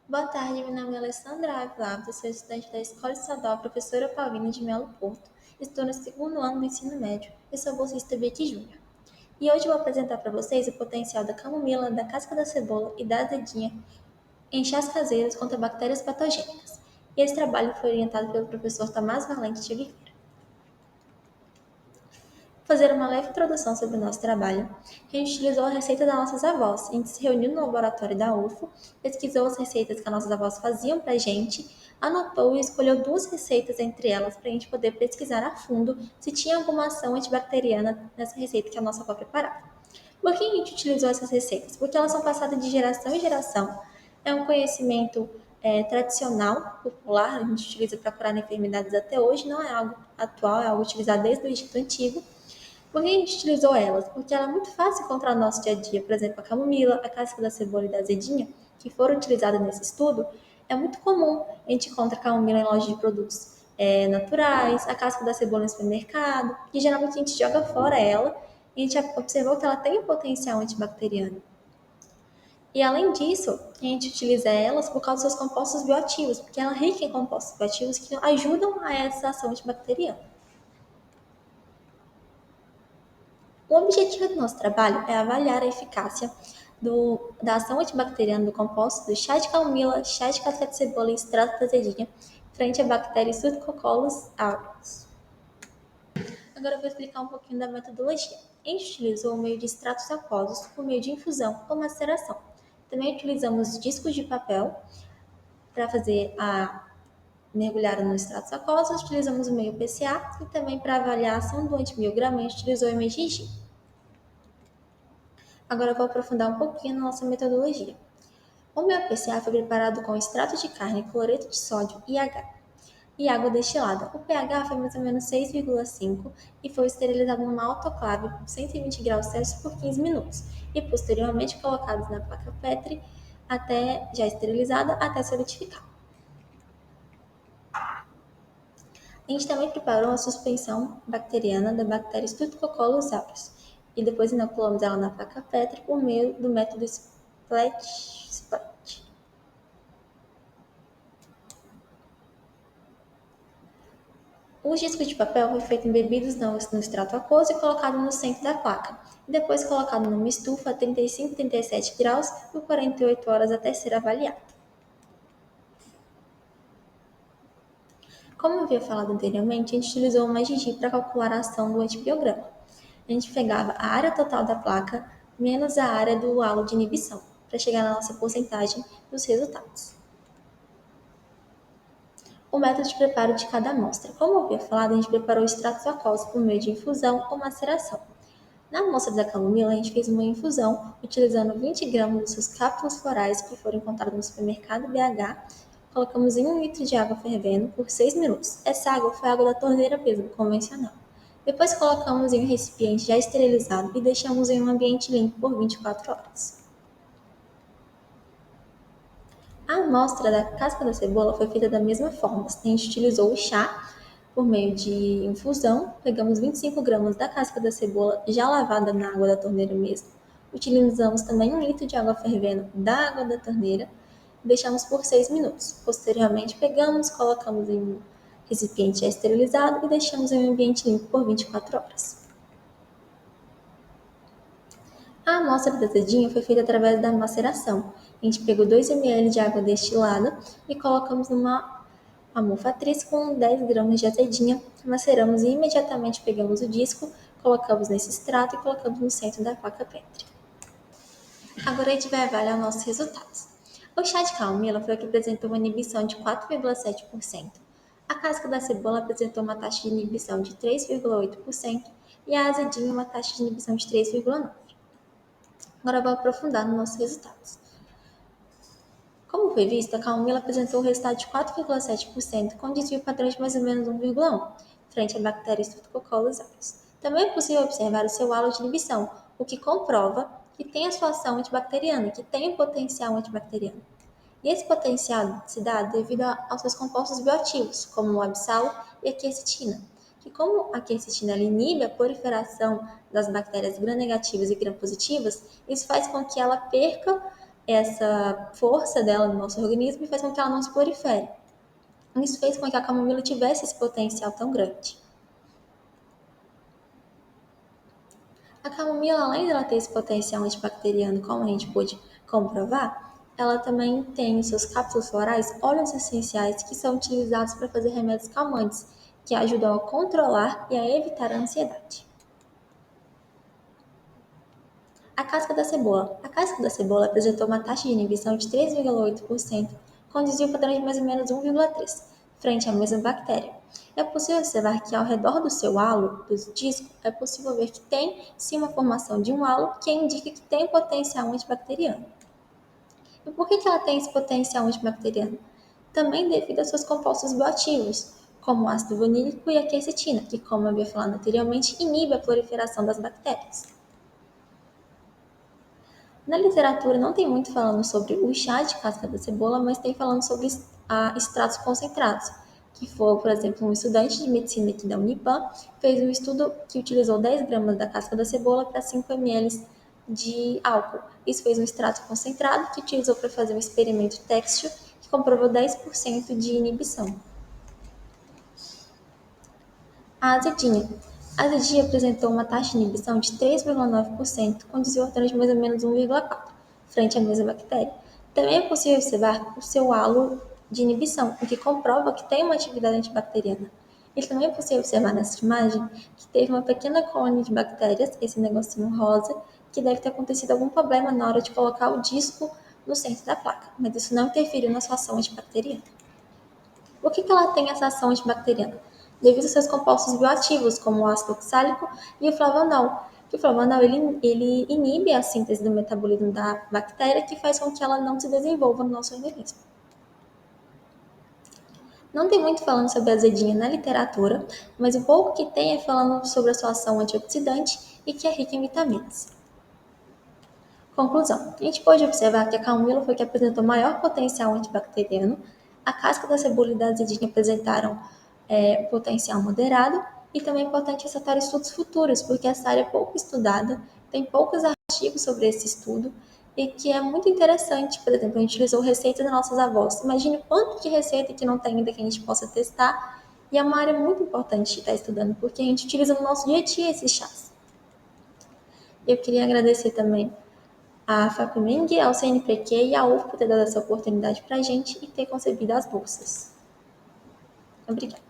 Boa tarde, meu nome é Alessandra Ávila, sou estudante da Escola Estadual Professora Paulina de Melo Porto. Estou no segundo ano do ensino médio e sou bolsista BIC Júnior. E hoje vou apresentar para vocês o potencial da camomila, da casca da cebola e da azedinha em chás caseiros contra bactérias patogênicas. E esse trabalho foi orientado pelo professor Tomás Valente de Oliveira. Fazer uma leve introdução sobre o nosso trabalho. A gente utilizou a receita das nossas avós. A gente se reuniu no laboratório da UFO, pesquisou as receitas que as nossas avós faziam para a gente, anotou e escolheu duas receitas entre elas para a gente poder pesquisar a fundo se tinha alguma ação antibacteriana nessa receita que a nossa avó preparava. Por que a gente utilizou essas receitas? Porque elas são passadas de geração em geração. É um conhecimento tradicional, popular, a gente utiliza para curar enfermidades até hoje, não é algo atual, é algo utilizado desde o Egito Antigo. Por que a gente utilizou elas? Porque ela é muito fácil encontrar no nosso dia a dia. Por exemplo, a camomila, a casca da cebola e da azedinha, que foram utilizadas nesse estudo, é muito comum. A gente encontra camomila em lojas de produtos naturais, a casca da cebola no supermercado, e geralmente a gente joga fora ela, e a gente observou que ela tem um potencial antibacteriano. E além disso, a gente utiliza elas por causa dos seus compostos bioativos, porque ela é rica em compostos bioativos que ajudam a essa ação antibacteriana. O objetivo do nosso trabalho é avaliar a eficácia da ação antibacteriana do composto do chá de camomila, chá de casca de cebola e extrato da azedinha frente a bactérias Pseudococcus aureus. Agora eu vou explicar um pouquinho da metodologia. A gente utilizou o meio de extratos aquosos por meio de infusão ou maceração. Também utilizamos discos de papel para fazer a mergulhada no extratos aquosos, utilizamos o meio PCA e também para avaliar a ação do antibiograma a gente utilizou o MGG. Agora eu vou aprofundar um pouquinho na nossa metodologia. O meu PCA foi preparado com extrato de carne, cloreto de sódio IH e água destilada. O pH foi mais ou menos 6,5 e foi esterilizado numa autoclave por 120 graus Celsius por 15 minutos e posteriormente colocados na placa Petri até já esterilizada até solidificar. A gente também preparou a suspensão bacteriana da bactéria Streptococcus aureus e depois inoculamos ela na placa Petri por meio do método Splat. O disco de papel foi feito embebidos no extrato aquoso e colocado no centro da placa, e depois colocado numa estufa a 35 e 37 graus por 48 horas até ser avaliado. Como eu havia falado anteriormente, a gente utilizou uma GG para calcular a ação do antibiograma. A gente pegava a área total da placa menos a área do halo de inibição, para chegar na nossa porcentagem dos resultados. O método de preparo de cada amostra. Como eu havia falado, a gente preparou extratos aquosos por meio de infusão ou maceração. Na amostra da camomila, a gente fez uma infusão utilizando 20 gramas dos seus cápsulas florais que foram encontradas no supermercado BH. Colocamos em 1 litro de água fervendo por 6 minutos. Essa água foi água da torneira mesmo, convencional. Depois colocamos em um recipiente já esterilizado e deixamos em um ambiente limpo por 24 horas. A amostra da casca da cebola foi feita da mesma forma. A gente utilizou o chá por meio de infusão, pegamos 25 gramas da casca da cebola já lavada na água da torneira mesmo. Utilizamos também 1 litro de água fervendo da água da torneira e deixamos por 6 minutos. Posteriormente, pegamos, colocamos em um recipiente já esterilizado e deixamos em um ambiente limpo por 24 horas. A amostra da azedinha foi feita através da maceração. A gente pegou 2 ml de água destilada e colocamos numa almofatriz com 10 gramas de azedinha, maceramos e imediatamente pegamos o disco, colocamos nesse extrato e colocamos no centro da placa Petri. Agora a gente vai avaliar nossos resultados. O chá de camomila foi o que apresentou uma inibição de 4,7%. A casca da cebola apresentou uma taxa de inibição de 3,8% e a azedinha uma taxa de inibição de 3,9%. Agora eu vou aprofundar nos nossos resultados. Como foi visto, a camomila apresentou um resultado de 4,7%, com desvio padrão de mais ou menos 1,1%, frente à bactéria Streptococcus aureus. Também é possível observar o seu halo de inibição, o que comprova que tem a sua ação antibacteriana, que tem um potencial antibacteriano. E esse potencial se dá devido aos seus compostos bioativos, como o absalo e a quercetina, que como a quercetina inibe a proliferação das bactérias gram-negativas e gram-positivas, isso faz com que ela perca essa força dela no nosso organismo e faz com que ela não se prolifere. Isso fez com que a camomila tivesse esse potencial tão grande. A camomila, além dela ter esse potencial antibacteriano, como a gente pôde comprovar, ela também tem em suas cápsulas florais óleos essenciais que são utilizados para fazer remédios calmantes, que ajudam a controlar e a evitar a ansiedade. A casca da cebola. A casca da cebola apresentou uma taxa de inibição de 3,8%, com desvio padrão de mais ou menos 1,3%, frente à mesma bactéria. É possível observar que ao redor do seu halo, do disco, é possível ver que tem sim uma formação de um halo que indica que tem potencial antibacteriano. E por que ela tem esse potencial antibacteriano? Também devido aos seus compostos bioativos, como o ácido vanílico e a quercetina, que, como eu havia falado anteriormente, inibe a proliferação das bactérias. Na literatura não tem muito falando sobre o chá de casca da cebola, mas tem falando sobre extratos concentrados, que foi, por exemplo, um estudante de medicina aqui da Unipan fez um estudo que utilizou 10 gramas da casca da cebola para 5 ml de álcool. Isso fez um extrato concentrado que utilizou para fazer um experimento têxtil que comprovou 10% de inibição. A azedinha. A azedinha apresentou uma taxa de inibição de 3,9%, com desvio de mais ou menos 1,4%, frente à mesma bactéria. Também é possível observar o seu halo de inibição, o que comprova que tem uma atividade antibacteriana. E também é possível observar nessa imagem que teve uma pequena colônia de bactérias, esse negocinho rosa, que deve ter acontecido algum problema na hora de colocar o disco no centro da placa, mas isso não interferiu na sua ação antibacteriana. Por que ela tem essa ação antibacteriana? Devido aos seus compostos bioativos, como o ácido oxálico e o flavonol. O flavonol ele inibe a síntese do metabolismo da bactéria, que faz com que ela não se desenvolva no nosso organismo. Não tem muito falando sobre a azedinha na literatura, mas o pouco que tem é falando sobre a sua ação antioxidante e que é rica em vitaminas. Conclusão. A gente pode observar que a camomila foi que apresentou maior potencial antibacteriano, a casca da cebola e da azedinha apresentaram potencial moderado, e também é importante ressaltar estudos futuros, porque essa área é pouco estudada, tem poucos artigos sobre esse estudo, e que é muito interessante. Por exemplo, a gente utilizou receitas das nossas avós. Imagine quanto de receita que não tem ainda que a gente possa testar, e é uma área muito importante estar estudando, porque a gente utiliza no nosso dia a dia esses chás. Eu queria agradecer também a FAPEMIG, ao CNPq e à UF por ter dado essa oportunidade para a gente e ter concebido as bolsas. Obrigada.